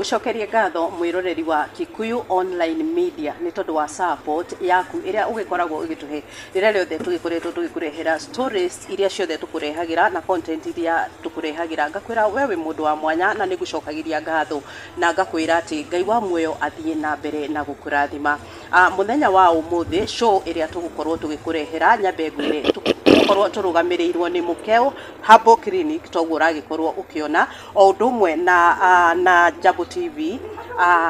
gucokeria ngatho mwiroreri wa Kikuyu Online Media ni tondu wa support yaku iria ugikoragwo ugituhe rire riothe tugikoretwo tugikurehera stories iria ciothe tukurehagira na content iria tukurehagira ngakwira wewe mundu wa mwanya na nigucokagiria ngatho na ngakwira ati Ngai wa muoyo athie na mbere na gukurathima. Muthenya wa umuthi show iria tugukorwo tugikurehera nyambe ngwire tugukorwo turugamirirwo ni Mukeo Herbal Clinic toguo uragikorwo ukiona o ndumwe na Jambo TV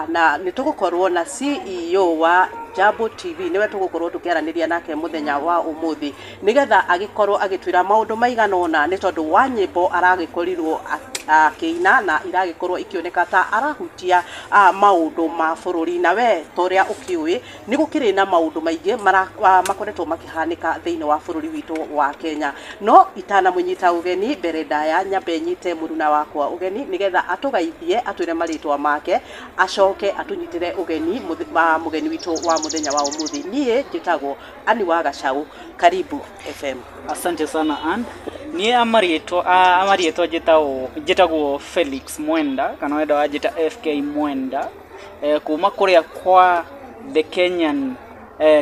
na nitugukorwo na CEO wa Jambo TV niwe tugukorwo tukiaraniria nake muthenya wa umuthi nigetha agikorwo agitwira maundu maiganona ni tondu wa nyimbo aragikorirwo akiina na iragikorwo ikioneka ta arahutia maundu ma bururi na we toria ukiui ni gukiri na maundu maingi makoretwo makihanika thiini wa bururi witu wa Kenya no itana munyita ugeni mbere ndaya nyambe nyite muruna wakwa ugeni nigetha atugaithie atwire maritwa make acoke atunyitire ugeni mugeni witu wa muthenya wa umuthi nie njitagwo Ani wa Gacau. Karibu FM. Asante sana and nie amarieto jitagwo Felix Mwenda kana wenda wajita FK Mwenda kuma kuria kwa The Kenyan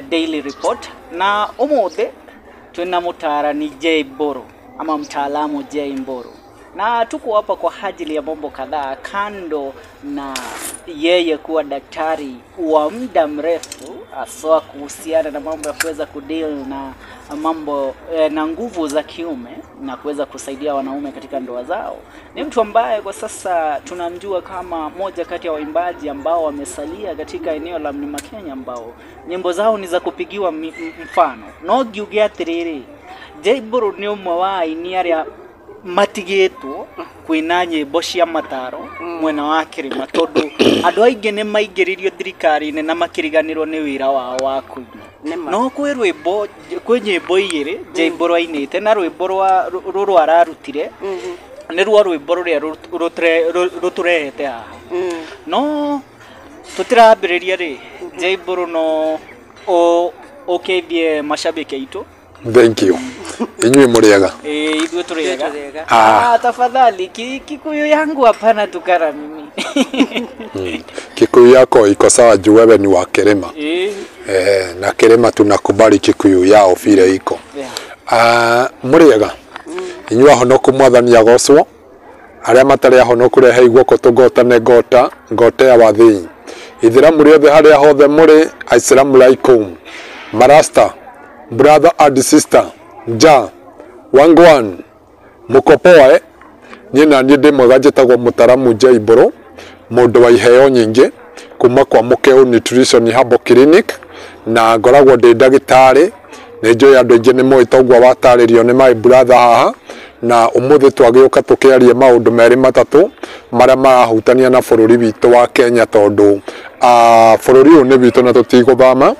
Daily Report na umuthi twina mutarani J Mburu ama mtaalamu J Mburu na tuko hapa kwa ajili ya mambo kadhaa kando na yeye kuwa daktari wa muda mrefu aswa kuhusiana na mambo ya kuweza kudeal na mambo na nguvu za kiume na kuweza kusaidia wanaume katika ndoa zao. Ni mtu ambaye kwa sasa tunamjua kama moja kati ya waimbaji ambao wamesalia katika eneo la Mlima Kenya ambao nyimbo zao ni za kupigiwa mfano. No giuge atiriri J Mburu ni umwe wa aini aria matigetwo kwina nyimbo cia mataro mwena wa Kirima tondu andu aingi ni maingiririo thirikari-ini na makiriganirwo ni wira wao wa kuina no kwi rwimbo kwi nyimbo igiri J Mburu ainite na rwimbo ruru ararutire ni ruo rwimbo ruria ruturehete haha no tutirambiriria ri J Mburu no ukithie mashabiki aitu. Thank you. Inywe muriega? Idwe turiega. Tafadhali Kikuyu yangu hapana tukara mimi. Kikuyu yako iko sawa juu wewe ni wa Kirima. Na Kirima tunakubali Kikuyu yao vile iko. Muriega. Inywe honoku mwathani agocwo. Aria matari honoku rehe igwoko tugotane ngota ya wathii. Ithira muri othe haria hothe muri Assalamu alaikum. Marasta brother and sister ja wangwan mukopoe nyina ndi mwega njitagwo mutaramu J Mburu mundu wa iheo nyingi kuma kwa Mukeo Nutrition Herbal Clinic na ngoragwo ndi ndagitari ni njoya andu ingi ni mwitogwa wataririo ni my brother haha na umuthi twagiuka tukiarie maundu meri matatu maria marahutania na bururi witu wa Kenya tondu bururi uyu ni witu na tutiguthama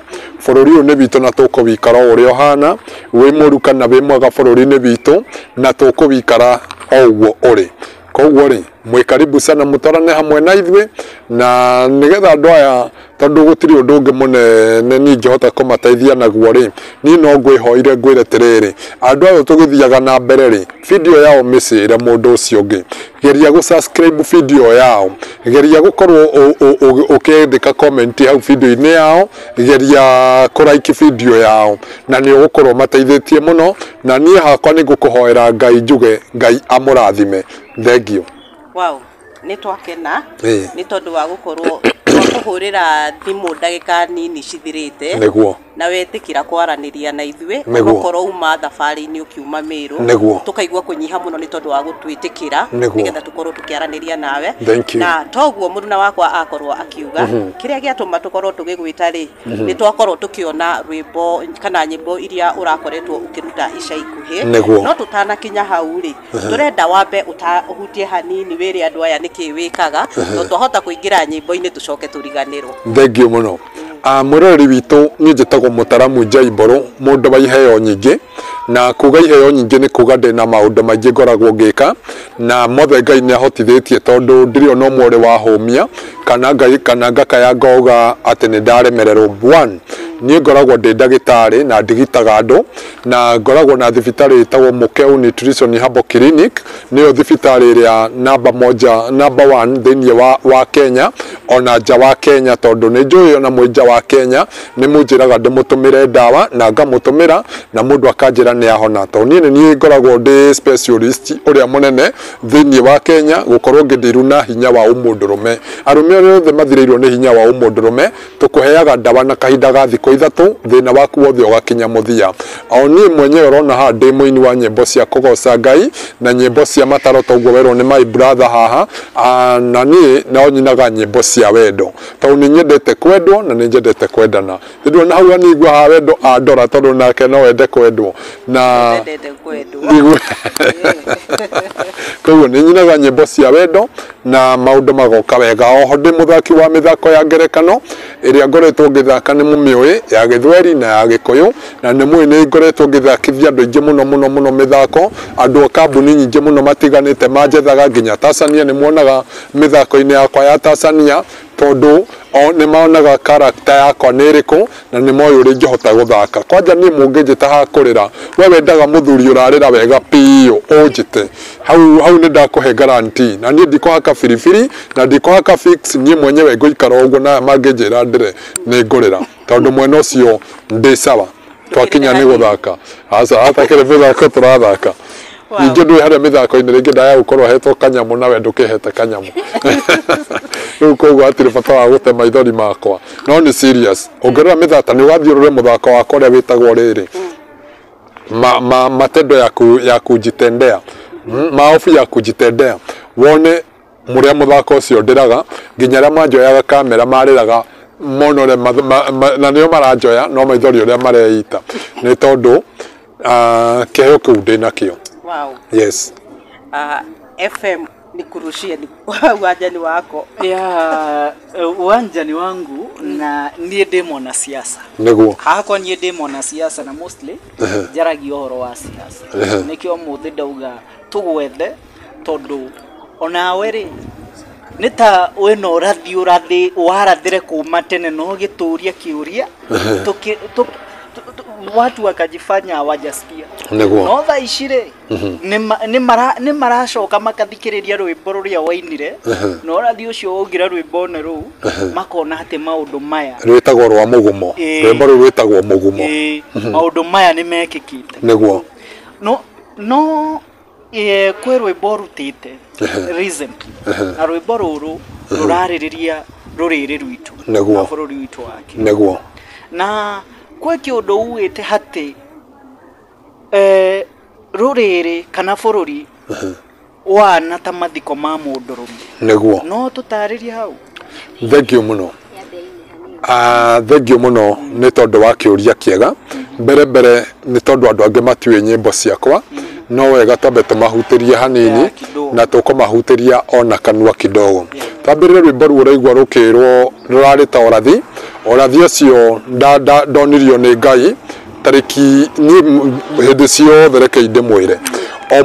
bururi uyu ni witu na tukuwikara uria hana wi muru kana wi mwega bururi ni witu na tukuwikara oguo uri koguo ri mwi karibu sana mutarane hamwe na ithwe na nigetha andu aya tondu gutiri undu ungi munene ningihota kumateithia naguo ri ni no ngwihoire ngwire tiriri andu aya tugithiaga na mbere ri video yao micire mundu ucio ungi geria gu subscribe video yao geria gukorwo ukendika comment hau video ini yao geria ku like video yao na ni ugukorwo mateithĩtie muno na nie hakwa ni ngukuhoera Ngai njuge Ngai amurathime. Thank you. Wow, ni twakena ni tondu wa gukorwo kuhurira thimu ndagika nini cithirite niguo na wetikira kwaraniria na ithwe gukorwo uma thafari-ini ukiuma Meru tukaigua kunyiha muno ni tondu wa gutwitikira nigetha tukorwo tukiaraniria nawe na toguo muruna wakwa akorwo akiuga kiria giatuma tukorwo tugigwita ri ni twakorwo tukiona rwimbo kana nyimbo iria urakoretwo ukiruta ica ikuhi no tutana kinya hau ri turenda wambe uhutie hanini wiri andu aya niki wikaga no twahota kuingira nyimbo-ini tucoke turiganirwo. Thank you muno. Murori witu ni njitagwo mutaramu J Mburu mundu wa iheo nyingi na kuga iheo nyingi ni kuga ndina maundu maingi ngoragwo ngika na mothe Ngai ni ahotithitie tondu ndiri ono mwore wa homia kana Ngai kana ngakaya ngoga ati ni ndaremererwo. niĩ ngoragwo ndĩ ndagĩtarĩ na ndigitaga andũ na ngoragwo na thibitarĩ ĩtagwo Mukeu Nutrition Herbal Clinic nĩyo thibitarĩ ĩrĩa number 1 thĩinĩ wa Kenya ona nja wa Kenya tondũ nĩ njũĩ ona nja wa Kenya nĩ mũnjĩraga ndĩmũtũmĩre ndawa na ngamũtũmĩra na mũndũ akanjĩra nĩ ahona tondũ niĩ ngoragwo ndĩ specialist ũrĩa mũnene thĩinĩ wa Kenya gũkorwo ngĩndiru na hinya wa ũmũndũrũme arũme othe mathirĩirwo nĩ hinya wa ũmũndũrũme tũkũheaga ndawa na kahinda ga thikũ ithatũ thĩna waku wothe ũgakinya mũthia o niĩ mwenyewe ũrona haha ndĩ mũini wa nyĩmbo cia kũgoca Ngai na nyĩmbo cia mataro toguo werwo nĩ my brother haha na niĩ no nyinaga nyĩmbo cia wendo tondũ nĩ nyendete kwendwo na nĩ nyendete kwendana ndĩrwo na hau anigua ha wendo andora tondũ nake no wende kwendwo na koguo nĩ nyinaga nyĩmbo cia wendo na maũndũ magoka wega oho ndĩ mũthaki wa mĩthako ya ngerekano ĩrĩa ngoretwo ngĩthaka nĩ mũmĩũĩ ya Gĩthweri na ya Gĩkũyũ na nĩ mũĩ nĩ ngoretwo ngĩthakithia andũ aingĩ mũno mĩthako andũ a kambuni nyingĩ mũno matiganĩte manjethaga nginya Tanzania nĩ muonaga mĩthako-inĩ yakwa ya Tanzania tondũ nĩ monaga character yakwa nĩ ĩrĩkũ na nĩ moĩ ũrĩa ingĩhota gũthaka kwanja niĩ mũngĩnjĩta haha kũrĩra we wendaga mũthuri ũrarĩra wega piũ ũnjĩte hau nĩ ndakũhe guarantee na niĩ ndikũhaka biribiri na ndikũhaka fix niĩ mwenyewe ngũikara ũguo na mangĩnjĩra ndĩre nĩ ngũrĩra tondũ mwena ũcio ndĩ sawa twakinya nĩ gũthaka atakĩrĩ mĩthako tũrathaka ningĩ ndũĩ harĩa mĩthako-inĩ rĩngĩ ndaya gũkorwo hetwo kanyamũ nawe ndũkĩhete kanyamũ rĩu koguo hatirĩ bata wa gũte maithori makwa no nĩ serious ũngĩrora mĩthako nĩ ũgathiĩ ũrore mũthako wakwa ũrĩa wĩtagwo rĩrĩ matendo ya kujitendea maofu ya kujitendea wone mũrĩa mũthako ũcio ndĩraga nginya arĩa manjoyaga kamera marĩraga monore na nĩo maranjoya no maithori ũrĩa mareita nĩ tondũ kĩheo kĩu ndĩnakĩo. Wow. Yes. FM ni kurushia ni uwanjani wako. Ya uwanjani wangu na niĩ ndĩ mwana siasa. Nĩguo. Hakwa niĩ ndĩ mwana siasa na mostly njaragia ũhoro wa siasa. Nĩkĩo mũthĩ ndauga tũgwethe tondũ onawe rĩ nĩ ta wĩna ũrathi warathire kuma tene no gĩtũria kĩũria watu wakajifanya hawajasikia no thaa ici rĩ nĩ maracoka makathikĩrĩria rwĩmbo rũrĩa wainire no ũrathi ũcio ũngira rwĩmbo rũu makona atĩ maũndũ maya rwĩtagwo rwa mũgumo rwĩmbo rũu rwĩtagwo mũgumo maũndũ maya nĩ mekĩkĩte nĩguo no kwĩ rwĩmbo rutĩte recently na rwĩmbo rũrũ rũrarĩrĩria rũrĩrĩ rwitũ na bũrũri witũ wa Kenya nĩguo na kwĩ kĩũndũ uĩte hatĩ rũrĩrĩ kana bũrũri wana ta mathiko ma mũndũrũme nĩguo no tũtarĩrie hau. Thank you mũno nĩ tondũ wa kĩũria kĩega mbere nĩ tondũ andũ angĩ matiũĩ nyĩmbo ciakwa no wega twambe tũmahutĩrie hanini na tũkũmahutĩria ona kanua kidogo twambĩrĩre rwĩmbo rũu ũraigua rũkĩrwo rũrarĩ ta ũrathi ũcio ndonirio nĩ Ngai tarĩki hĩndĩ ciothe reke ndĩmwĩre o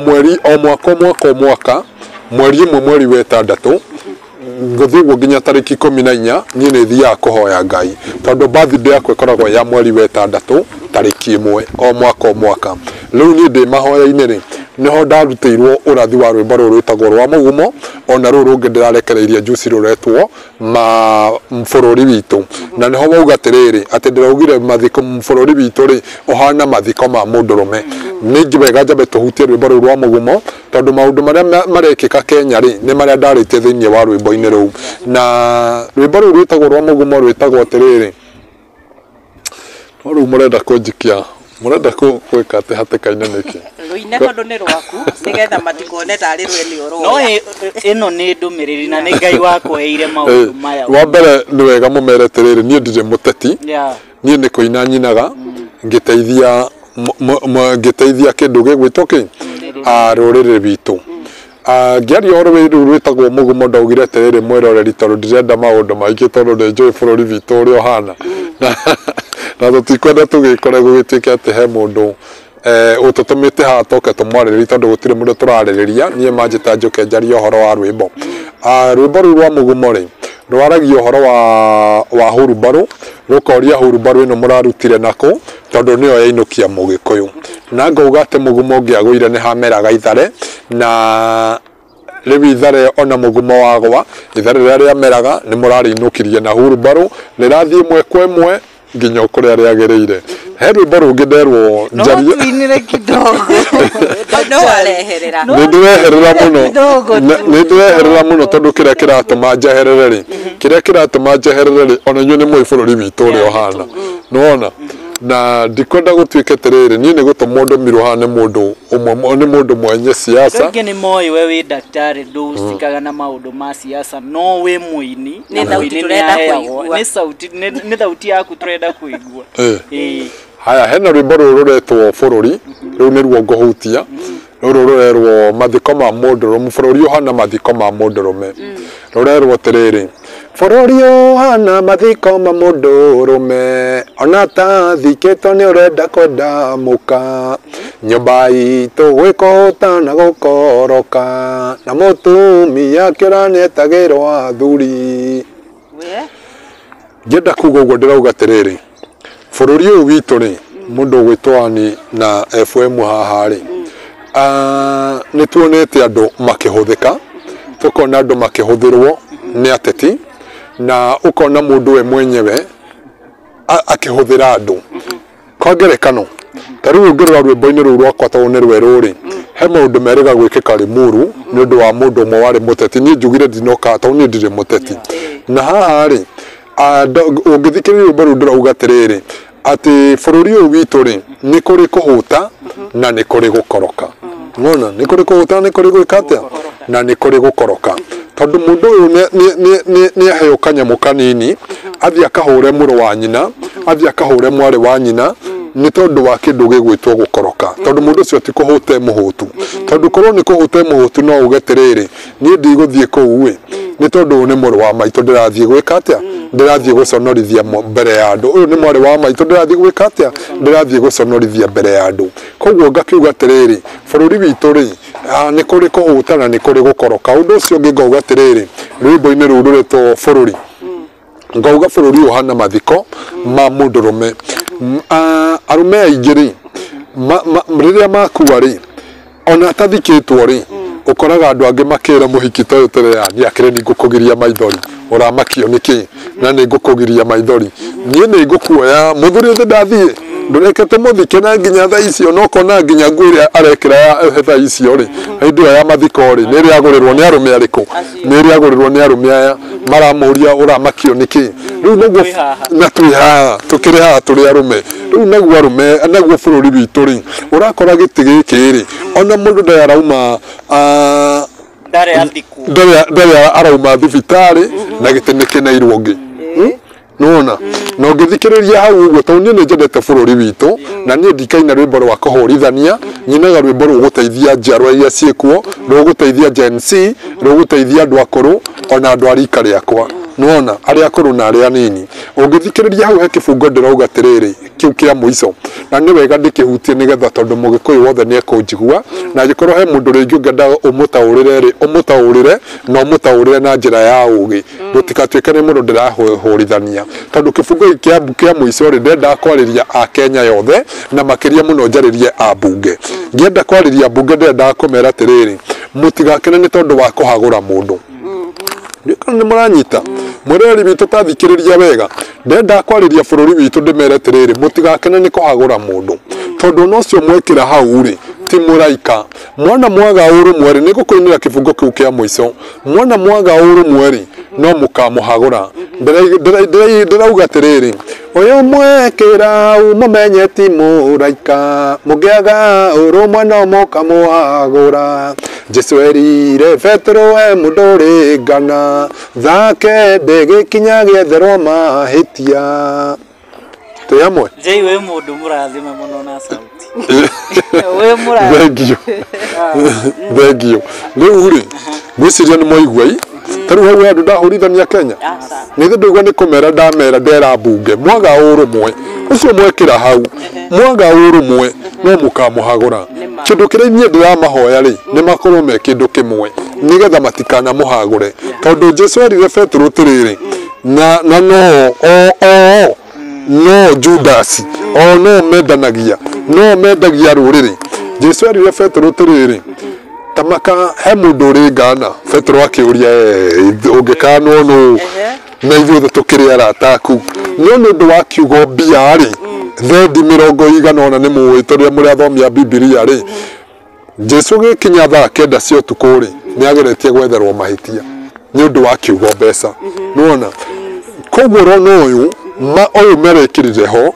mwaka mweri ĩmwe mweri wa ĩtandatũ ngũthiĩ guo nginya tarĩki 14 niĩ nĩ thiaga kũhoya Ngai tondũ birthday yakwa ĩkoragwo ya mweri wa ĩtandatũ tarĩki 1 o mwaka rĩu niĩ ndĩ mahoya-inĩ rĩ niho ndarutĩirwo ũrathi wa rwĩmbo rũrũ rwĩtagwo rwa mũgumo ona rũrũ rũngĩ ndĩrarekereirie njuci rũretwo bũrũri witũ na niho wauga atĩrĩrĩ atĩ ndĩraugire mathiko bũrũri witũ rĩ ũhana mathiko ma mũndũrũme ningĩ wega njambe tũhutie rwĩmbo rũrũ rwa mũgumo tondũ maũndũ marĩa marekĩka Kenya rĩ nĩ marĩa ndarĩtie thĩinĩ wa rwĩmbo-inĩ rũu na rwĩmbo rũrũ rwĩtagwo rwa mũgumo rwĩtagwo atĩrĩrĩ no rĩu mũrenda kũnjikia mũrenda gwĩka atĩ hatĩka-inĩ nĩkĩ rũine tondũ nĩ rwaku nĩgetha matikone tarĩ rwe nĩ ũrũa no ĩno nĩ ndũmĩrĩri na nĩ Ngai wakũheire maũndũ maya wa mbere nĩ wega mũmere atĩrĩrĩ niĩ ndirĩ mũteti niĩ nĩ kũina nyinaga ngĩteithia kĩndũ gĩgwĩtwo kĩ rũrĩrĩ rwitũ ngĩaria ũhoro rũu rwĩtagwo mũgumo ndaugire atĩrĩrĩ mwĩroreri tondũ ndirenda maũndũ maingĩ tondũ nĩ njũĩ bũrũri witũ ũrĩa ũhana na tũtikwenda tũgĩkore gũgĩtuĩke atĩ he mũndũ ũtũtũmĩte haha toke tũmwarĩrĩrie tondũ gũtirĩ mũndũ tũrarĩrĩria niĩ manjĩta njoke njarie ũhoro wa rwĩmbo rũu rwa mũgumo rĩ rwaragia ũhoro wa hurubarũ rukoria hurubaru ino murarutire nako tondu niyo yainokia Mugikuyu na ngauga ati mugumo ngiagwire ni hameraga ithare na riu ithare ona mugumo wagwa ithare riria riameraga ni murarinukirie na hurubaru rirathie imwe kwa imwe nginya kuria riagiriire he rwimbo rungi nderwo njarie tuinire kidogo no areherera nindireherera muno tondu kiria kiratuma njeherere ri kiria kiratuma njeherere ri ona nyu ni mwi bururi witu uri ohana nuona na ndikwenda gutuike tiriri ni gutuma ndumirwo hana mundu umwe ni mundu mwenye siasa ngi ni moi we wi daktari ndusikaga na maundu ma siasa no we muini ni thauti turenda kuigua ni thauti yaku turenda kuigua haya hena rwimbo ruru ruretwo bururi riu ni ruo ngohutia ruru rurerwo mathiko ma mundurume bururi uhana mathiko ma mundurume rurerwo tiriri bururi uhana mathiko ma mundurume ona ta thikito ni urenda kwenda muka nyumba itu gwikota na gukoroka na mutumia kira ni etagirwo athuri ngenda kuga uguo ndirauga tiriri bururi uyu witu ri mundu gwitwani na FM haha ri ni tuonete andu makihuthika tukona andu makihuthirwo ni ateti na ukona mundu we mwenyewe akihuthira andu kwa ngerekano tariu ngirwa rwimbo-ini ruu rwakwa to ni rweru ri he maundu meriga gwikika Limuru ni undu wa mundu umwe wari muteti ni njugire ndinoka to ni ndire muteti na haha ri ungithikiriria rwimbo ruu ndirauga tiriri ati bururi uyu witu ri ni kuri kuhuta na ni kuri gukoroka ngona ni kuri kuhuta ni kuri gwikatia na ni kuri gukoroka tondu mundu uyu ni aheo kanyamu kanini athia kahure muru wa nyina athia kahure mwari wa nyina ni tondu wa kindu gigwitwo gukoroka tondu mundu ucio ti kuhuta muhutu tondu korwo ni kuhuta muhutu no uge tiriri ni ndigũthie kuu wi ni tondu ni muru wa maitu ndirathie gwikatia ndirathie guconorithia mbere ya andu uyu ni mwari wa maitu ndirathie gwikatia ndirathie guconorithia mbere ya andu koguo ngakiuga tiriri bururi witu ri ni kuri kuhuta na ni kuri gukoroka undu ucio ngi ngauga tiriri rwimbo-ini ruu ruretwo bururi ngauga bururi uhana mathiko ma mundurume arume aingĩ ri rĩrĩa makua ri ona atathikĩtwo ri ukoraga andu angi makira muhiki ta uyu tirĩa ni akire ni ngukugiria maithori uramakio niki na ni ngukugiria maithori nie ni ngukuoya muthuri uthi ndathie ndurekete muthike na nginya thaa icio no kona nginya ngwire arekira thaa icio ri hindi ya mathiko ri ni ri agurirwo ni arume ariku ni ri agurirwo ni arume aya maramuria uramakio niki riu naguo na twiha tukiri ha turi arume riu naguo arume naguo bururi witu ri urakora giti giki ri ona mundu ndarauma ndari arauma thibitari na giti nikinairwo ngi nona no ngithikiriria hau uguo to ni njendete bururi witu na ni ndikaina rwimbo rwa kuhorithania nyinaga rwimbo ruguteithia njiarwa iria ciekuo ruguteithia Gen Z ruguteithia andu akuru ona andu arika riakwa nona aria akuru na aria nini ungithikiriria hau he kibungo ndirauga tiriri kiu kia muico na ni wega ndikihutie nigetha tondu Mugikuyu wothe ni ekunjigua na gikorwo he mundu ringi ngenda umutaurire na umutaurire na njira ya ugi gutikatuike ni mundu ndirahorithania tondu kibungo kia muico ri ndenda kwariria a Kenya yothe na makiria muno njaririe ambunge ngienda kwariria ambunge ndenda kumera tiriri mutigakene ni tondu wa kuhagura mundu ni muranyita mureri witu tathikiriria wega ndenda kwariria bururi witu ndimere tiriri mutigakene ni kuhagura mundu tondu no cio mwekira hau ri ti muraika mwana mwaga urumwe ri ni gukuinira kibungo kiu kia muico mwana mwaga urumwe ri no mukamuhagura ndirauga tiriri uyu mwekira umumenye ti muraika mugiaga urumwe no mukamuhagura Jesu erire Petro we munduri ngana thake ndigikinya gietherwo mahitia tuyamwe jei we mundu murathime muno na sauti we murathime thengio riu ri mwiciria ni moigwai tariu hau andu ndahurithania Kenya nithe ndauga ni kumera ndamera ndera mbunge mwaga urumwe ucio mwekira hau mwaga urumwe no mukamuhagura kindu kiria nie ndiramahoya ri ni makorwo me kindu kimwe nigetha matikana muhagure tondu Jesu erire Petro tiriri na no no Judas o no mendanagia no mendagia ruriri Jesu arire Petro tiriri tamaka he mundu uri Ghana Petro akiuria ungikanwo no na ithuothe tukiri arata aku no ndu wa kiugo mbia ri thendi 100 ona ni muwitoria muri athomia Biblia ri Jesu gikinya thaa 9 cia utuku ri ni ageretie gwetherwo mahitia ni undu wa kiugo mbeca nuona koguo rono uyu uyu merekirire ho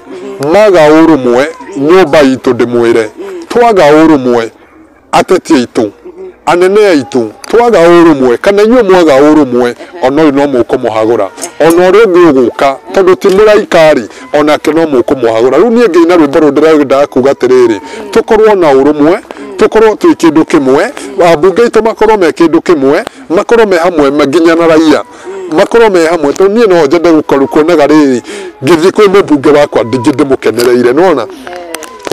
maga urumwe nyumba itu ndimwire twaga urumwe ateti itu anene itu twaga urumwe kana nyuo mwaga urumwe ona no mukumuhagura ona uri nguguka tondu ti muraikari ona ke no mukumuhagura riu nie ngeina rwimbo rundiragenda kuga tiriri tukorwo na urumwe tukorwo twi kindu kimwe abunge itu makorwo me kindu kimwe makorwo me hamwe maginya na raia makorwo me hamwe to nie no njende gukorukonaga riri ngithi kwi mubunge wakwa ndinginde mukenereire nona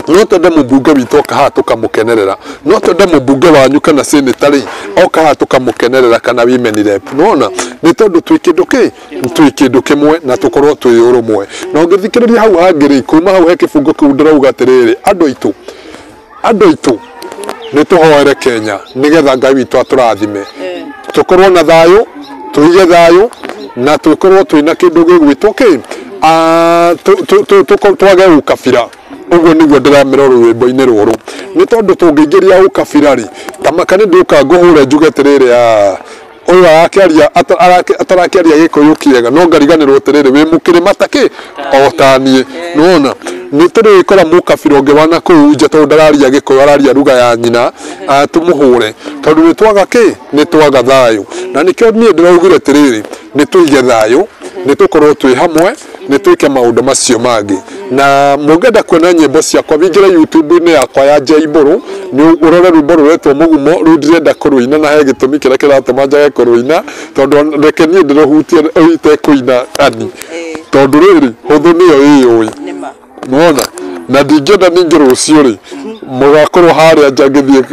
no tende mubunge witu okaha tukamukenerera no tende mubunge wanyu kana senetari okaha tukamukenerera kana women rep nona ni tondu twi kindu kimwe na tukorwo twi urumwe no ngithikiriria hau hangiri kuma hau he kifungo kiu ndirauga tiriri andu itu ni tuhoere Kenya nigetha Ngai witu aturathime tukorwo na thayu tuige thayu na tukorwo twina kindu gigwitwo twage ukabira uguo niguo ndiramira rwimbo-ini ruru ni tondu tungiingiria ukabira ri tamakani nduka nguhure njuge tiriri uyu arakiaria atarakiaria gikuyu kiega no ngariganirwo tiriri wi mukirima taki otanie nona ni turi ikora mukabira ungi wana kuu nje tondu ndararia gikuyu araria ruga ya nyina tumuhure tondu ni twaga ni twaga thayu na nikio nie ndiraugire tiriri ni tuige thayu ni tukorwo twi hamwe ni twike maundu macio mangi na mugenda kuona nyimbo ciakwa bingira YouTube-ini yakwa ya Jaiburu ni urore rwimbo rwetwo mugumo rundirenda kuruina na he gitumi kira kiratuma njage kuruina tondu reke nie ndiruhutie oite kuina ani tondu riri huthu niyo iyui nona na ndingenda ningi rucio ri mugakorwo haria njagithie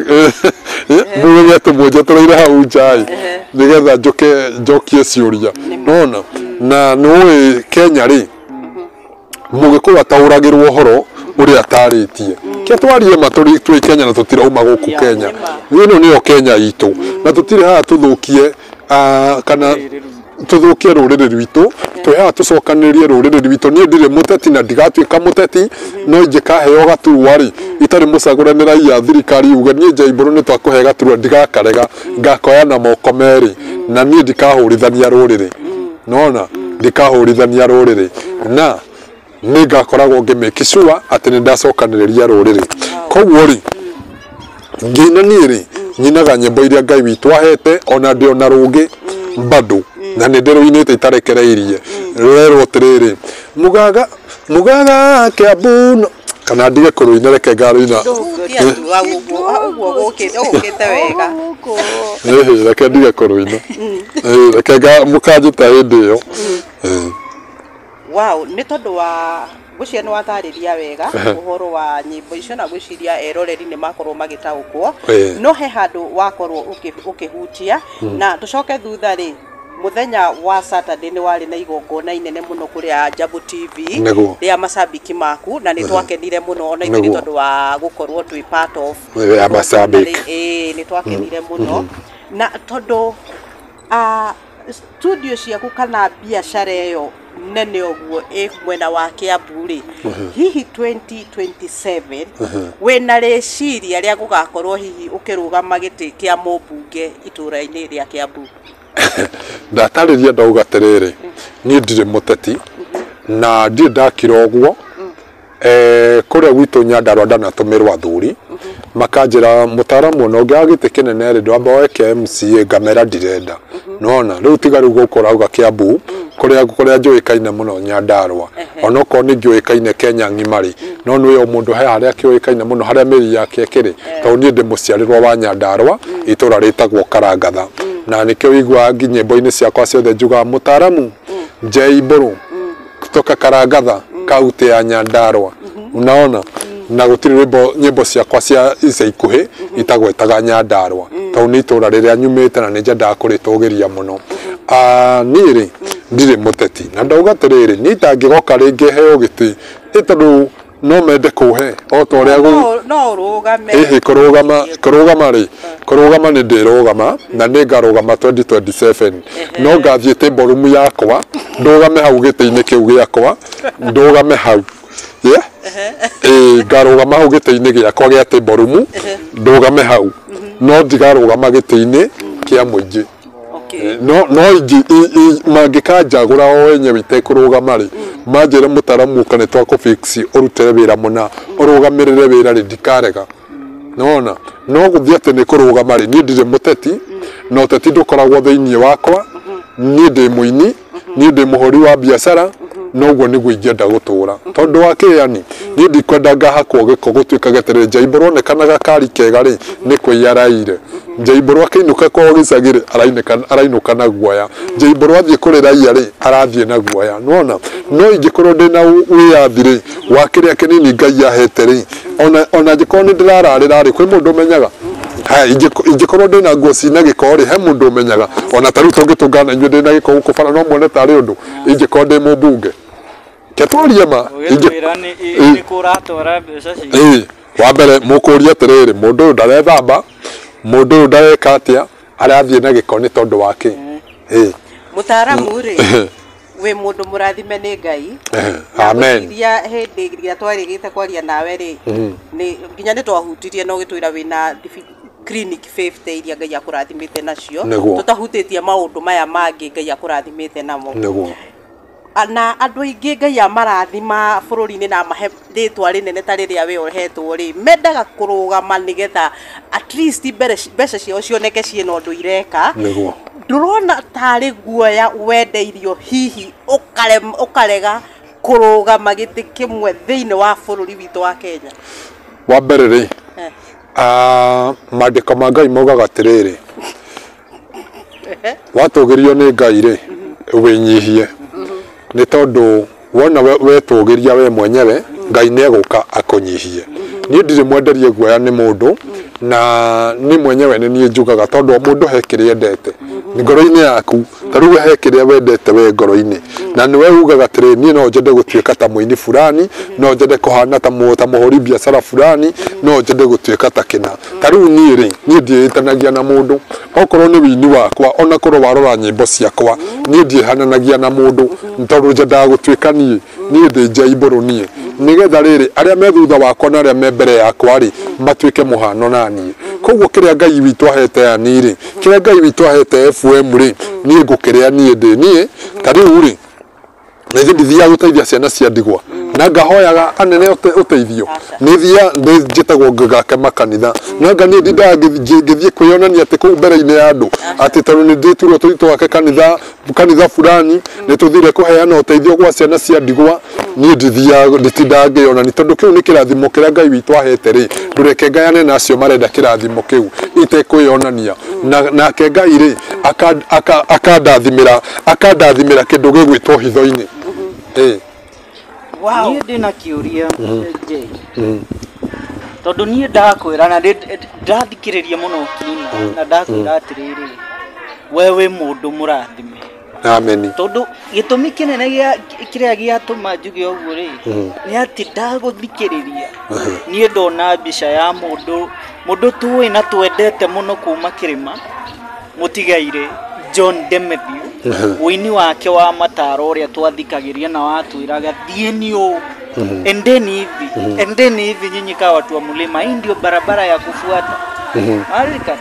muge tumuje tureire hau njai nigetha njokie ciuria nona na nui Kenya ri mugikorwo atauragirwo horo uri ataritie ke twarie maturi twi Kenya na tutirauma guku Kenya ino niyo Kenya itu na tutire ha tuthukie kana tuthukie ruriri rwitu twiha tucokanirie ruriri rwitu nie ndire muteti na ndigatuika muteti no njikaheo gaturwa ri itari mucaguranira ya thirikari uga nie Jaiburu ni twakuhe gaturwa ndigakarega ngakoya na moko meri na nie ndikahurithania ruriri nona ndikahurithania ruriri na niga koragwo ngimeki sure ati ni ndacokaniriria ruriri koguo ri ngina niri nyinaga nyimbo iria Ngai witu ahete ona ndio na rugi bado na ni ndiruinite itarekereirie rero tiriri mugaga Kiambu kana ndige kuruina reke ngaruina reke ndige kuruina reke mukajita hindi iyo wow ni tondu wa gucia ni wathariria wega uhoro wa nyimbo icio na gwiciria eroreri ni makorwo magitaukwo no he handu wakorwo ukihutia na tucoke thutha ri muthenya wa Saturday ni wari na igongona inene muno kuria Jambo TV ria macambiki maku na ni twakenire muno ona ithuĩ tondu wa gukorwo twi part of ya macambiki ni twakenire muno na tondu studio ciaku kana biacara iyo nene oguo mwena wa Kiambu ri hihi 2027 wena reciria ria gugakorwo hihi ukirugama giti kia mubunge itura-ini ria Kiambu ndatariria ndauga tiriri ni ndire muteti na ndi ndakira oguo kuria gwitu Nyandarua ndanatumirwa athuri makanjira mutaramu no ngagite kinene ri ndwamba weke MCA ngamera ndirenda nona riu tiga gukora uga Kiambu kuria njuikaine muno Nyandarua onoko ni njuikaine Kenya ngimari no niwe mundu he haria kiuikaine muno haria meri yake kiri to ni ndi muciarirwa wa Nyandarua itura ritagwo Karangatha na nikio wigwa nyimbo-ini ciakwa ciothe njuga mutaramu Jaiburu kutoka Karangatha kaunti ya Nyandarua unaona na gutiri nyimbo ciakwa cia ica ikuhi itagwetaga Nyandarua to ni itura riria nyumite na ninja ndakuritogeria muno niri ndirĩ mũteti na ndauga atĩrĩrĩ niĩ itangĩgoka rĩngĩ heo gĩtĩ ĩtondũ no mende kũhe o ta ũrĩa no ũrũgame kũrũgama nĩ ndĩrũgama na nĩ ngarũgama 2027 no ngathiĩte mborumu yakwa ndũgame hau gĩtĩ-inĩ kĩu gĩakwa ndũgame hau ngarũgama hau gĩtĩ-inĩ gĩakwa gĩa tĩmborumu ndũgame hau no ndigarũgama gĩtĩ-inĩ kĩa mũingĩ no mangĩkanjagũra o enyewe itekũrũgama rĩ manjĩre mũtaramu kana twakũfix ũrutĩre wĩra mũna ũrũgamĩrĩre wĩra rĩ ndikarega nona no gũthiĩ atĩ nĩ kũrũgama rĩ niĩ ndirĩ mũteti na ũteti ndũkoragwo thĩinĩ wakwa niĩ ndĩ mũini niĩ ndĩ mũhũri wa biacara noguo nĩguo ingĩenda gũtũra tondũ wa kĩani niĩ ndikwenda ngahakwo gĩko gũtuĩka gĩtĩrĩ Njaibũrũ onekanaga kari kega rĩ nĩ kwĩyaraire Njaibũrũ akĩinũka kwa gĩcagĩ rĩ arainũka na guoya Njaibũrũ athiĩ kũrĩ raia rĩ arathiĩ na guoya nona no ingĩkorwo ndĩna wĩyathi rĩ wa kĩrĩa kĩnini Ngai ahete rĩ ona angĩkorwo nĩ ndĩrararĩra rĩ kwĩ mũndũ ũmenyaga ingĩkorwo ndĩna nguo cina gĩko rĩ he mũndũ ũmenyaga ona tarĩu tũngĩtũngana inyuĩ ndĩna gĩko gũkũ bara no muone tarĩ ũndũ ingĩkorwo ndĩ mũmbunge ketwaria ma wa mbere mũkũria atĩrĩrĩ mũndũ ũyũ ndarethamba mũndũ ũyũ ndareka atĩa arathiĩ na gĩko nĩ tondũ wake mũtaramu rĩ wĩ mũndũ mũrathime nĩ Ngai amen iria hĩndĩ ĩrĩa twarĩgĩte kwaria nawe rĩ nginya nĩ twahutirie no gĩtwĩra wĩna clinic 50 iria Ngai akũrathimĩte nacio tũtahutĩtie maũndũ maya mangĩ Ngai akũrathimĩte namo na andũ aingĩ Ngai amarathima bũrũri-inĩ na mahe rĩtwa rĩnene ta rĩrĩa we ũhetwo rĩ mendaga kũrũgama nĩgetha at least mbeca ciao cioneke ciĩna ũndũ ireka ndũrona tarĩ guoya wendeirio hihi ũkarega kũrũgama gĩtĩ kĩmwe thĩinĩ wa bũrũri witũ wa Kenya wa mbere rĩ maandĩko ma Ngai maugaga atĩrĩrĩ watũgĩrio nĩ Ngai rĩ wĩnyihie nĩ tondũ wona wetũgĩria we mwenyewe Ngai nĩ egũka akũnyihie niĩ ndirĩ mwenderie guoya nĩ mũndũ na nĩ mwenyewe nĩ niĩ njugaga tondũ mũndũ he kĩrĩa endete ngoro-inĩ yaku tarĩu he kĩrĩa wendete we ngoro-inĩ na nĩwe ugaga atĩrĩ niĩ no njende gũtuĩka ta mũini fulani no njende kũhana ta mũhũri biacara fulani no njende gũtuĩka ta kĩna tarĩu niĩ rĩ niĩ ndiĩtanagia na mũndũ okorwo nĩ wini wakwa ona korwo warora nyĩmbo ciakwa niĩ ndiĩhananagia na mũndũ tondũ njendaga gũtuĩka niĩ ndĩ Njaibũrũ niĩ nĩgetha rĩrĩ arĩa me thutha wakwa na arĩa me mbere yakwa rĩ matuĩke mũhano na niĩ koguo kĩrĩa Ngai witũ ahete ani rĩ kĩrĩa Ngai witũ ahete FM rĩ niĩ ngũkĩrĩa niĩ ndĩ niĩ tarĩu rĩ nĩ ndithiaga gũteithia ciana cia ndigwa na ngahoyaga anene ũteithio nĩ thia njĩtagwo ngake makanitha na ngani ndindaga ngĩthiĩ kwĩyonania atĩ kũu mbere-inĩ ya andũ atĩ tondũ nĩ ndĩturwo tũritũ wake kanitha fulani nĩ tũthire kũheana ũteithio gwa ciana cia ndigwa niĩ nditindaga ngĩyonani tondũ kĩu nĩ kĩrathimo kĩrĩa Ngai witũ ahete rĩ ndũreke ngayane nacio marenda kĩrathimo kĩu itekwĩyonania nake Ngai rĩ akandathimĩra kĩndũ gĩgwĩtwo hitho-inĩ niĩ ndĩna kĩũria tondũ niĩ ndakwĩra na ndathikĩrĩria mũno Kina na ndakwĩra atĩrĩrĩ we wĩ mũndũ mũrathime ameni tondũ gĩtũmi kĩnene kĩrĩa gĩatũma njuge ũguo rĩ nĩ atĩ ndagũthikĩrĩria niĩ ndona mbica ya mũndũ tũĩ na twendete mũno kuma kĩrĩma mũtigaire John Demethio wĩini wake wa mataro ũrĩa twathikagĩria na watwĩraga thieni ũũ endeni hivi nyinyi kawa watu wa mlima hii ndio barabara ya kufuata arika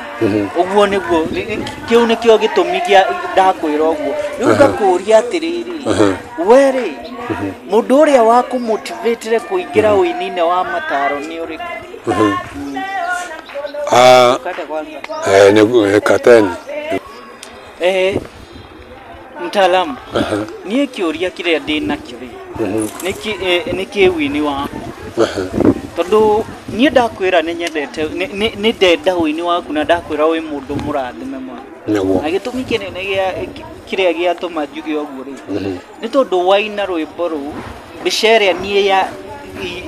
ũguo nĩguo kĩu nĩkĩo gĩtũmi gĩa ndakwĩra ũguo rĩu ngakũria atĩrĩrĩ we rĩ mũndũ ũrĩa wa kũmotivate kũingĩra wĩini-inĩ wa mataro nĩ ũrĩkũ kateni mtaalamu niĩ kĩũria kĩrĩa ndĩna kĩo nĩ kĩwĩini waku tondũ niĩ ndakwĩra nĩ nyendete nĩ ndenda wĩini waku na ndakwĩra wĩ mũndũ mũrathime mũno na gĩtũmi kĩnene kĩrĩa gĩatũma njuge ũguo rĩ nĩ tondũ waina rwĩmbo rũu mbica ĩrĩa niĩ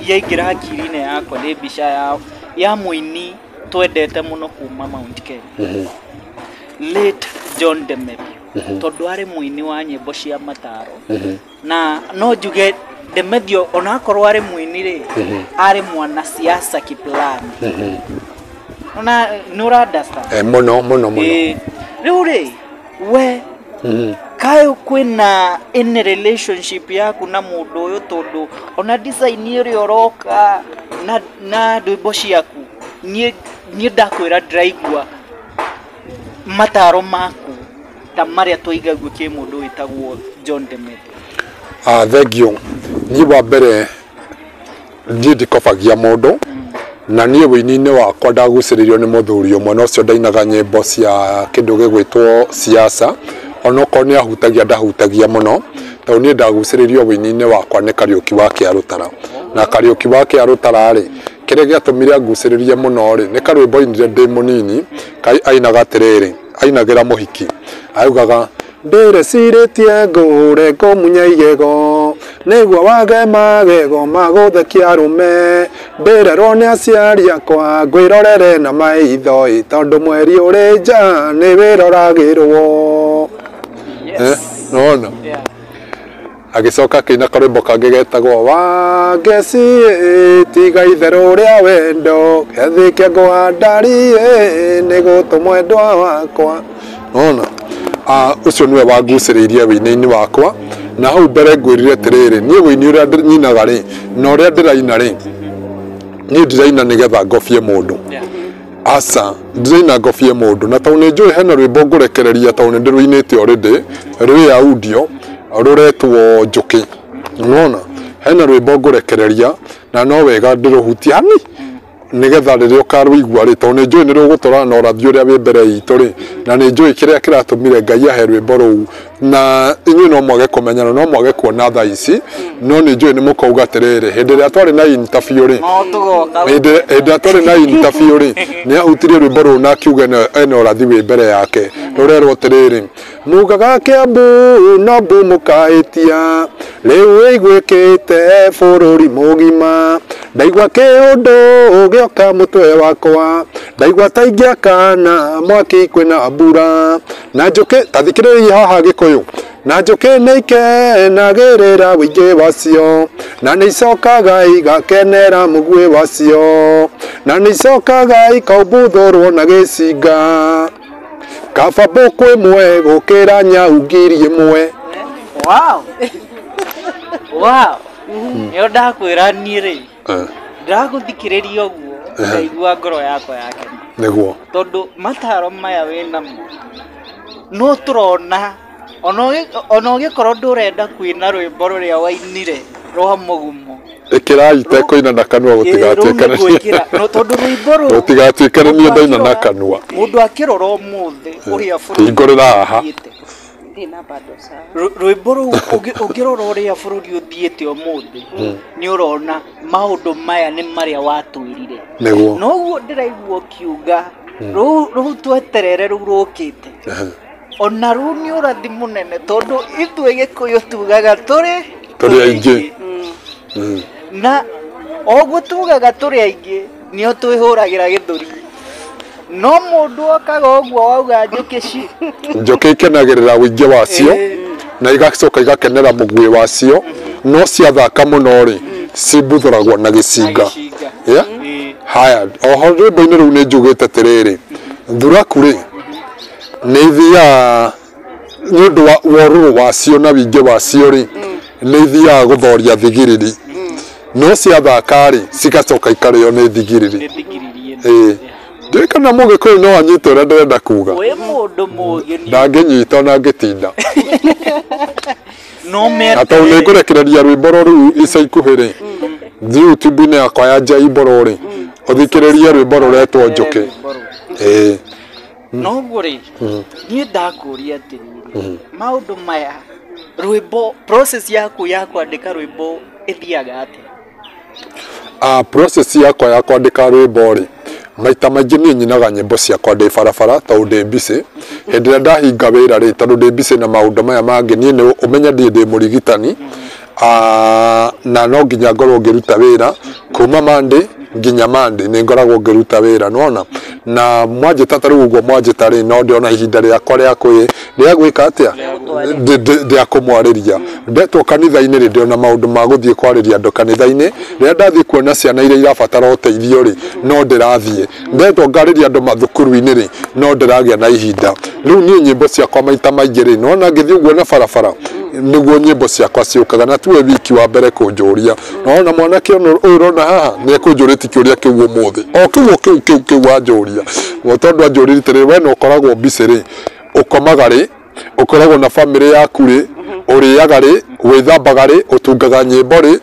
yaingĩra hakiri-inĩ yakwa nĩ mbica ya mũini twendete mũno kuma Mount Kenya late John Demethio tondu ari muini wa nyimbo cia mataro na no njuge Demethio onakorwo ari muini ri ari mwana siasa kiplani ona no understand muno riu ri we kayo kwina in relationship yaku na mundu uyu tondu ona design iri oroka na ndwimbo ciaku nie ndakwira ndiraigua mataro maku ta maria twigagu ki mundu witagwo John Demethio. Thank you. Ni wa mbere ndikofagia mundu na nie wini-ini wakwa ndaguciririo ni muthuri umwe no cio ndainaga nyimbo cia kindu gigwitwo siasa onoko ni ndahutagia muno tondu nie ndaguciririo wini-ini wakwa ni Kariuki wa Kiarutara na Kariuki wa Kiarutara ri kire giatumire nguciririe muno ri ni karwimbo inire ndi munini kai ainaga atiriri ainagira muhiki augaga ndireciretie ngure ngumunya igego niguo wage magego maguthe kiarume ndirerwo ni aciari akwa ngwirorere na maitho tondu mweri uri nja ni wiroragirwo no agicoka kina karwimbo kangi getagwo wangeci tiga itheru ria wendo gethikia ngwandari ni gutumwendwa wakwa ona ucio niwe wanguciriirie wini-ini wakwa na hau mbere ngwirire atiriri nie wini uria nyinaga ri na uria ndiraina ri nie ndiraina nigetha ngofie mundu asa ndiraina ngofie mundu na tondu njui hena rwimbo ngurekereria tondu ndirwinite already rwi audio ruretwo njuki unaona hena rwimbo ngurekereria na no wega ndiruhutia hani nigetha riria ukarwigua ri tondu njui ni rugutwarana na urathi uria wi mbere itu ri na ni njui kiria kiratumire Ngai ahe rwimbo ruu na inyui no mwage kumenyana no mwage kuona thaa ici no ni njui ni mukauga atiriri hindi ria twari na interview ri hindi twari na interview ri ni ahutirie rwimbo ruu na akiuga ena urathi wi mbere yake rurerwo atiriri mugaga Kiambu no mbu mukaitia riu igwikite bururi mugima ndaigua kiundu gioka mutwe wakwa ndaigua taingia kana mwaki kwina mbura na njuki tathikiriria haha Gikuyu na njuki neike nagirira wingi wacio na nicokaga igakenera mugwi wacio na nicokaga ikaubuthurwo na gicinga kaba mbũkũ ĩmwe gũkĩra nyau ngiri ĩmwe. Nĩyo ndakwĩra niĩ rĩ ndagũthikĩrĩria ũguo ngaigua ngoro yakwa yakena nĩguo tondũ mataro maya wĩnamo no tũrona ona ũgĩkorwo ndũrenda kũina rwĩmbo rũrĩa wainire rwa mũgumo ĩkĩrai itekũina na kanua gũtigatuĩkanĩrie ndaina na kanua mũndũ akĩrora ũmũthĩ ũrĩa hingũrĩra haha rwĩmbo rũu ũngĩrora ũrĩa bũrũri ũthiĩte ũmũthĩ nĩ ũrona maũndũ maya nĩ marĩa watwĩrire noguo ndĩraigua ũkiuga rũu tweterere rũu rũkĩte ona rũu nĩ ũrathi mũnene tondũ ithuĩ Gĩkũyũ tugaga tũrĩ aingĩ na oguo tugaga tũrĩ aingĩ nĩo twĩhũragĩra gĩthũri no mũndũ okaga ũguo wauga njũkĩ ikenagĩrĩra ũingĩ wacio na igacoka igakenera mũguĩ wacio no ciathaka mũno rĩ cimbuthũragwo na gĩcinga haya oho rwĩmbo-inĩ rũu nĩ njugĩte atĩrĩrĩ thuraku rĩ nĩ ithiaga nĩ ũndũ wa ũrũrũ wacio na ũingĩ wacio rĩ nĩ ithiaga gũthoria thigiriri no ciathaka rĩ cigacoka ikarĩo nĩ thigiriri ndiũĩ kana Mũgĩkũyũ no anyite ũrĩa ndĩrenda kuga ndangĩnyita ona ngĩtinda na tondũ nĩ ngũrekereria rwĩmbo rũu ica ikuhĩ rĩ thiĩ YouTube-inĩ yakwa ya Njai Mbũrũ rĩ ũthikĩrĩrie rwĩmbo rũretwo Njũkĩ noguo rĩ niĩ ndakũria atĩrĩrĩ maũndũ maya rwĩmbo process yaku ya kwandĩka rwĩmbo ĩthiaga atĩa process yakwa ya kwandĩka rwĩmbo rĩ maita maingĩ niĩ nyinaga nyĩmbo ciakwa ndĩ barabara tondũ ndĩ busy hĩndĩ ĩrĩa ndahinga wĩra rĩ tondũ ndĩ busy na maũndũ maya mangĩ niĩ nĩ ũmenya ndĩ mũrigitani na no nginya ngorwo ngĩruta wĩra kuma Monday nginya Monday nĩ ngoragwo ngĩruta wĩra nĩwona na mwanjita taru uguo mwanjita ri no ndiona ihinda riakwa ria gwika atia ndia kumwariria ndetwo kanitha-ini ri ndiona maundu ma guthie kwariria andu kanitha-ini ria ndathie kuona ciana iria irabatara uteithio ri no ndirathie ndetwo ngariria andu mathukuru-ini ri no ndiragia na ihinda riu nie nyimbo ciakwa maita maingi ri nona ngithie uguo na barabara niguo nyimbo ciakwa ciukaga na tuwe wiki wa mbere kunjuria nona mwanake uyu urona haha ni kunjuriti kiuria kiu umuthi o kiu wanjuria tondu anjurite ri we no ukoragwo busy ri ukomaga ri ukoragwo na family yaku ri uriaga ri withambaga ri utungaga nyimbo ri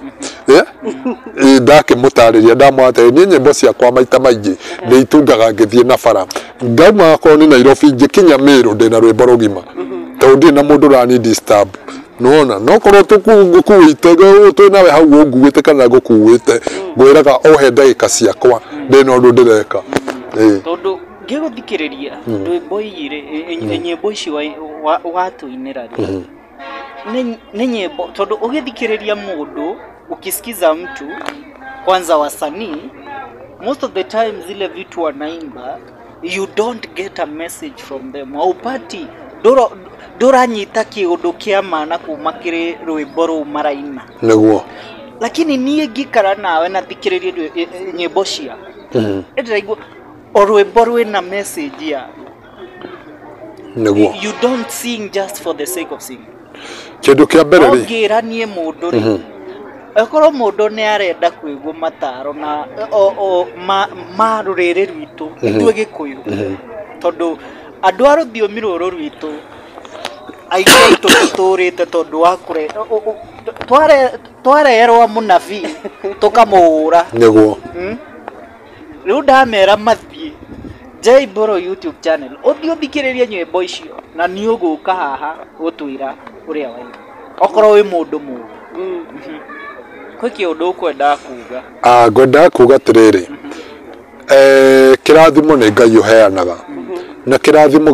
ndakimutariria ndamwate ni nyimbo ciakwa maita maingi ni itungaga ngithie na bara ngauma ko ni Nairobi ngikinya Meru ndina rwimbo rugima tondu na mundu rani disturb nona no korwo tukuite tu nawe hau nguwite kana ngukuwite ngwiraga ohe ndagika ciakwa ndina undu ndireka tondu ngiguthikiriria rwimbo ire nyimbo ici watuinira ni nyimbo tondu ugithikiriria mundu ukisikiza mtu kwanza wasanii most of the time zile vitu wanaimba you don't get a message from them haupati nduranyita kiundu kia maana kuma kiri rwimbo ru maraina niguo lakini nie ngikara nawe na thikiriria nyimbo cia ndiraigua o rwimbo rwina message ya niguo you don't sing just for the sake of singing kindu kia mbere ri ngiranie mundu ri ekoro mundu ni arenda kwigua mataro na ma ruriri rwitu itwe gikuyu tondu andu a ruthiomi ruru rwitu aingi aitu tuturite tondu wa kure twarerwa munabii tukamuhura niguo riu ndamera mathie J-Boro YouTube channel uthio thikiriria nyimbo icio na ni uguka haha gutwira uria wai okoro wi mundu mu kwiki undu ukwenda kuga ngwenda kuga tiriri kirathimo ni Ngai uheanaga na kirathimo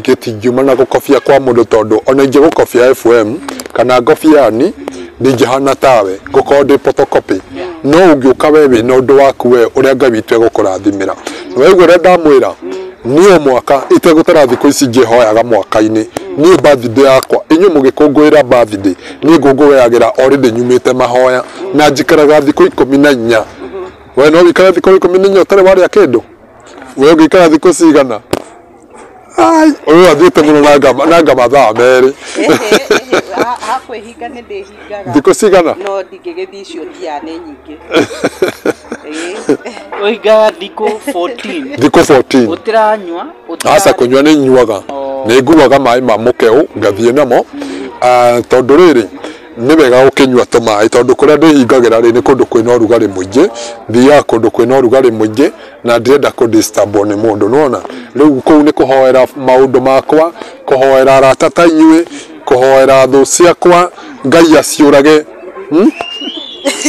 gitingiuma na gukobia kwa mundu tondu ona ingi gukobia FM kana ngobia ni ndingihana tawe ngukorwo ndi photocopy no ungiuka wewe na undu waku we uria Ngai witu egukurathimira wewe uria ndamwira niyo mwaka itegutara thiku ici ngihoyaga mwaka-ini ni birthday yakwa inyu mugikungwira birthday ni ngungweyagira already nyumite mahoya na njikaraga thiku 14 we no wikara thiku 14 utare waria kindu we ngikara thiku cigana ai uyu athiite muno nanga mathaa meri hakwihinga ni ndihingaga thiku cigana no ndingigithii icio ndia ni nyingi oiga thiku 14 thiku 14 utiranywa asa kunywa ni nyuaga ni nguaga mai ma mukeu ngathie namo tondu riri ni wega ukinywa tumai tondu kuria ndihingagira ri ni kundu kwina urugari muingi thia kundu kwina urugari muingi na ndirenda ku disturb ni mundu nona riu kuu ni kuhoera maundu makwa kuhoera arata ta inyui kuhoera thu ciakwa Ngai aciurage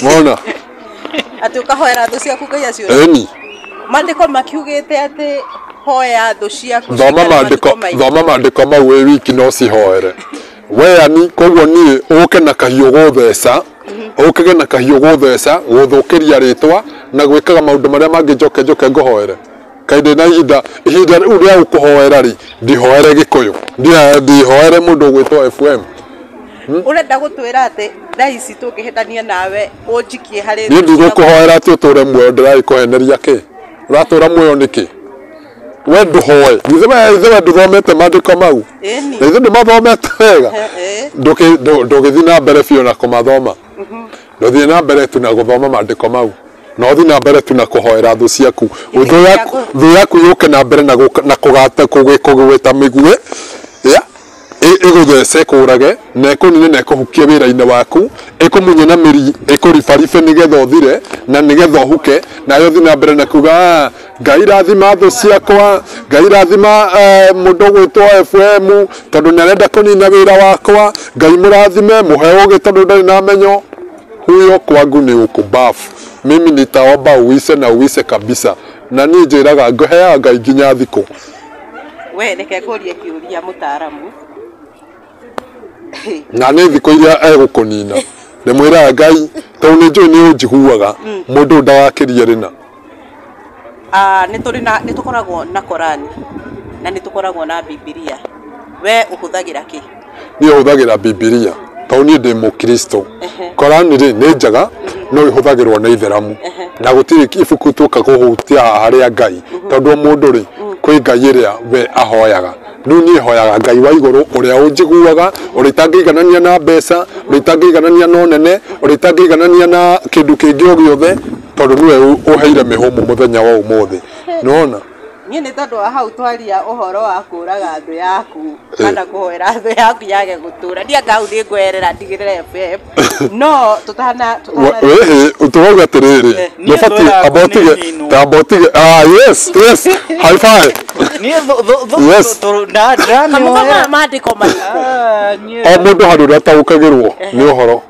nona ati ukahoera thu ciaku Ngai aciurage eni mandiko makiugite ati hoya thu ciaku thoma mandiko mau wi wiki no cihoere weani koguo ni uke na kahiu gutheca ukige na kahiu gutheca guthukiria ritwa na gwikaga maundu maria mangi njoke nguhoere kainde na ihinda uria ukuhoera ri ndihoere gikuyu ndihoere mundu gwitwa FM urenda gutwira ati thaisi tungihitania nawe unjikie hari ni ndigukuhoera ati uture muoyo ndirayikuheneria ki uratura muoyo niki we nduhoe ithe nduthomete mandiko mau ithe ndumathomete wega ndugithii na mbere biũ na kumathoma nduthii na mbere tu na guthoma mandiko mau no thi na mbere tu na kuhoera thu ciaku thu yaku yuke na mbere na kugata kugwita migue iguthece kurage na ikunine na ikuhukie wira-ini waku ikumunye na miri ikuribaribe nigetha uthire na nigetha uhuke nayo thi na mbere na kuga Ngai rathima thu ciakwa Ngai rathima mundu gwitwa FM tondu narenda kunina wira wakwa Ngai murathime muhe ugi tondu ndari na menyo huyo kwangu ni ukubafu mimi nitaomba uise na uise kabisa na ni njiraga ngohea Ngai nginya thiku we reke ngurie kiuria mutaaramu na ni thiku iria egukunina ni mwira Ngai tondu ni njui ni unjiguaga mundu ndagakirie rina nĩ tũkoragwo na Korani na nĩ tũkoragwo na Biblia. We ũhũthagĩra kĩ? Niĩ hũthagĩra Biblia tondũ niĩ ndĩ Mũkristo. Korani rĩ nĩ njega no ihũthagĩrwo nĩ Itheramu na gũtirĩ ibuku tũka kũhutia harĩa Ngai tondũ mũndũ rĩ kwĩ Ngai ĩrĩa we ahoyaga. Rĩu niĩ hoyaga Ngai wa igũrũ ũrĩa ũnjiguaga, ũrĩa itangĩiganania na mbeca, ũrĩa itangĩiganania na ũnene, ũrĩa itangĩiganania na kĩndũ kĩngĩ o gĩothe tondũ nĩwe ũheire mĩhũmũ mũthenya wa ũmũthĩ. Nĩwona? Niĩ nĩ tondũ wa hau twaria ũhoro wa kũraga thũ yaku kana kũhoera thũ yaku yage gũtũra. Ndianga hau nĩ ngwerera ndigĩrĩre FF. No wehe ũtũrauga atĩrĩrĩ nĩbatiĩ abotige yes high five. Yes. Mandĩko o mũndũ handũ ũrĩa ataũkagĩrwo nĩ ũhoro.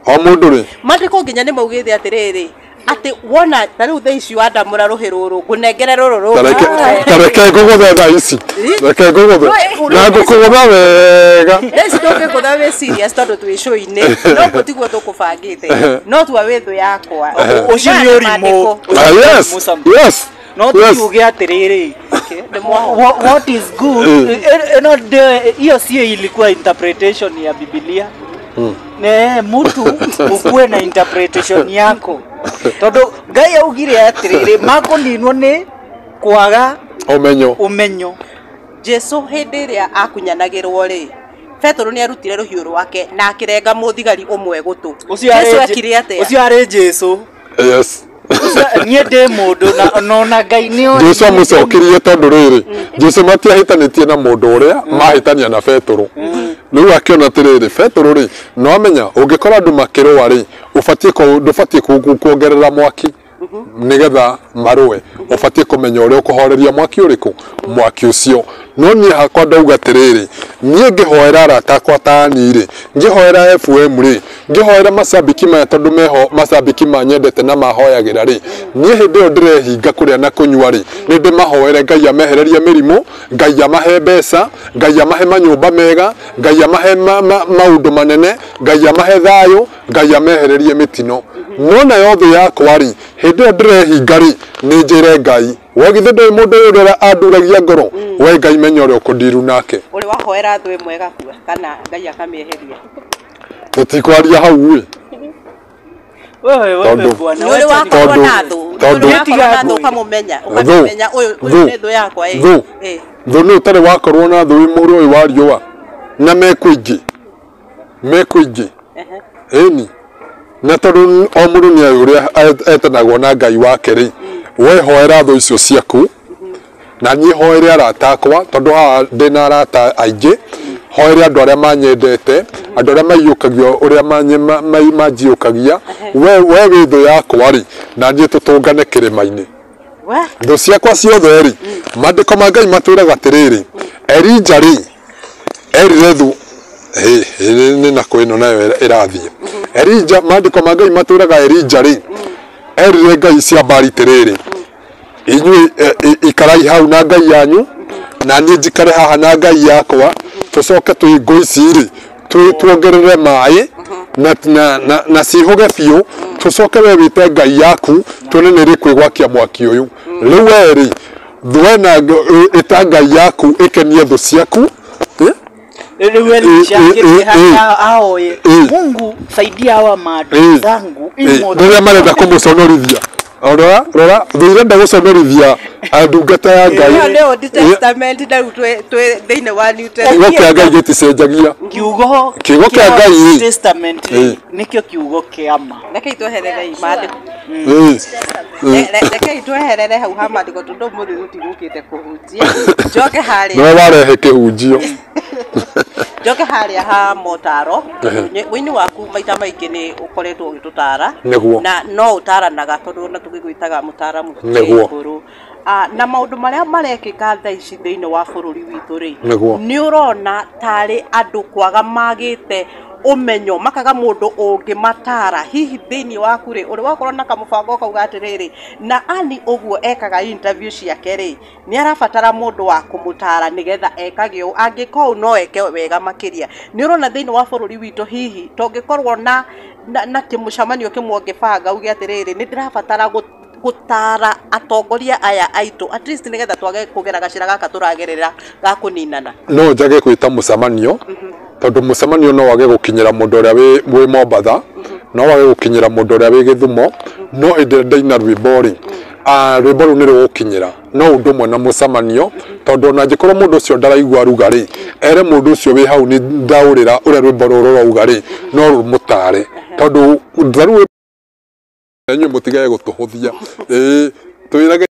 O mũndũ rĩ mandĩko nginya nĩ maugĩte atĩrĩrĩ ati wona na riu theici wandamura ruhi ruru ngunengere ruru tareke ngũgũthe thaa ici reke ngũgũthe na ngũkũgũtha wega theici ndũngĩgũtha wĩ serious tondũ twĩ show-inĩ no gũtigwo tũkũbangĩte no twa wĩthũ yakwa ũcio nĩ ũrimũ. Yes no tuge atĩrĩrĩ what is good no hiyo sio ilikuwa interpretation ya Biblia. Ne mtu ukuwe na interpretation yako tondu Ngai augire atiriri makoninwo ni kwaga umenyo. Jesu hindi iria akunyanagirwo ri Petro ni arutire ruhiũ rwake na akirenga muthigari umwe gutu. Jesu akire atia? Ucio ari Jesu. Yes. Niĩ ndĩ mũndũ na Ngai nĩ Jesu amucokirie tondu riri Jesu matiahĩtanĩtie na mũndũ ũrĩa mahĩtania na Petro. Rĩu akĩona atĩrĩrĩ Petro rĩ no amenya ũngĩkora andũ makĩrũa rĩ ndũbatiĩ kuongerera mwaki nigetha marũe ũbatiĩ kũmenya ũrĩa ũkũhoreria mwaki ũrĩkũ mwaki ũcio. No niĩ hakwa ndauga atĩrĩrĩ niĩ ngĩhoera arata akwa ta niĩ rĩ ngĩhoera FM rĩ ngĩhoera macambĩki maya tondũ meho macambĩki manyendete na mahoyagĩra rĩ niĩ hĩndĩ ĩyo ndĩrehinga kũrĩa na kũnyua rĩ nĩ ndĩmahoere Ngai amehererie mĩrimũ, Ngai amahe mbeca, Ngai amahe manyũmba mega, Ngai amahe maũndũ manene, Ngai amahe thayũ, Ngai amehererie mĩtino. No nayo thũ yakwa rĩ hĩndĩ ĩyo ndĩrehinga rĩ nĩ njĩre Ngai wagithe ndĩ mũndũ ũrĩa anduragia ngoro we Ngai menya ũrĩa ũkũndiru nake. Ũrĩ wahoera thũ ĩmwe gakua kana Ngai akamĩeheria? Tũtikwaria hau ĩ wewe bwana ũrĩ wakorwo na thũ ũkamũmenya ũyũ nĩ thũ yakwa thũ nĩ ũtarĩ wakorwo na thũ mũrũ ũyũ wa riũa na mekũingĩ ĩni na tondũ o mũndũ nĩ ũrĩa etanagwo na Ngai wake rĩ we hoera thũ icio ciaku na niĩ hoere arata akwa tondũ haha ndĩna arata aingĩ hoere andũ arĩa manyendete andũ arĩa maiyũkagio ũrĩa manjiũkagia we wĩ thũ yakwa rĩ na niĩ tũtũngane kĩrĩma-inĩ. Thũ ciakwa ciothe rĩ mandĩko ma Ngai matwĩraga atĩrĩrĩ Elija rĩ erire thũ nĩ na kwĩno nayo ĩrathiĩ Elija mandĩko ma Ngai matwĩraga Elija rĩ erire Ngai cia Baali atĩrĩrĩ inyuĩ ikarai hau na Ngai yanyu na niĩ njikare haha na Ngai yakwa tũcoke twĩ ici rĩ tuongerere maĩ na ciihũge biũ tũcoke we wĩte Ngai yaku tuone nĩ rĩkwĩgwakia mwaki ũyũ. Rĩu we rĩ thũ ena ĩta Ngai yaku ĩkenie thũ ciaku Mungu saidia hawa maadui zangu rĩrĩa marenda kũmũconorithia. Rora thirenda gũconorithia ndungata ya Ngai. Nĩ Old Testament na twĩ thĩinĩ wa New Testament. Kiugo kĩa Ngai gĩticenjagia. Kiugo kĩa Ngai Testament nĩkĩo kiugo kĩa ma. Rekei tweherere maandĩko. Rekei tweherere hau ha maandĩko tondũ mũthĩ tũtigũkĩte kũhunjia. Njoke harĩa. No warehe kĩhunjio. Njoke harĩa ha motaro. Wĩini waku maita maingĩ nĩ ũkoretwo ũgĩtũtara. Na no ũtaranaga tondũ na tũgĩgwĩtaga mũtaramu igũrũ. Na maũndũ marĩa marekĩka thaa ici thĩinĩ wa bũrũri witũ rĩ nĩ ũrona tarĩ andũ kwaga magĩte umenyo makaga mũndũ ũngĩmatara hihi thĩinĩ waku rĩ ũrĩ wakorwo na kamũbango ũkauga atĩrĩrĩ na ani ũguo ekaga interview ciake rĩ nĩ arabatara mũndũ wa kũmũtara nĩgetha ekage ũũ angĩkorwo no eke wega makĩria. Nĩ ũrona thĩinĩ wa bũrũri witũ hihi tũngĩkorwo na kĩmũcemanio kĩmwe ũngĩbanga uge atĩrĩrĩ nĩ ndĩrabatara gutara atongoria aya aitu at least nigetha twage kugera gacira gaka turagerera ga kuninana? No njage kwita mucemanio tondu mucemanio no wage gukinyira mundu uria wi Mombatha no wage gukinyira mundu uria wi Githumo no inde ndaina rwimbo ri rwimbo ru ni rugukinyira no undu mwe na mucemanio tondu na ngikorwo mundu ucio ndaraigua ruga ri ere mundu ucio wi hau ni ndaurira uria rwimbo ruru rauga ri no rumutare tondu ndaru enyu mutigage gutuhuthia twirage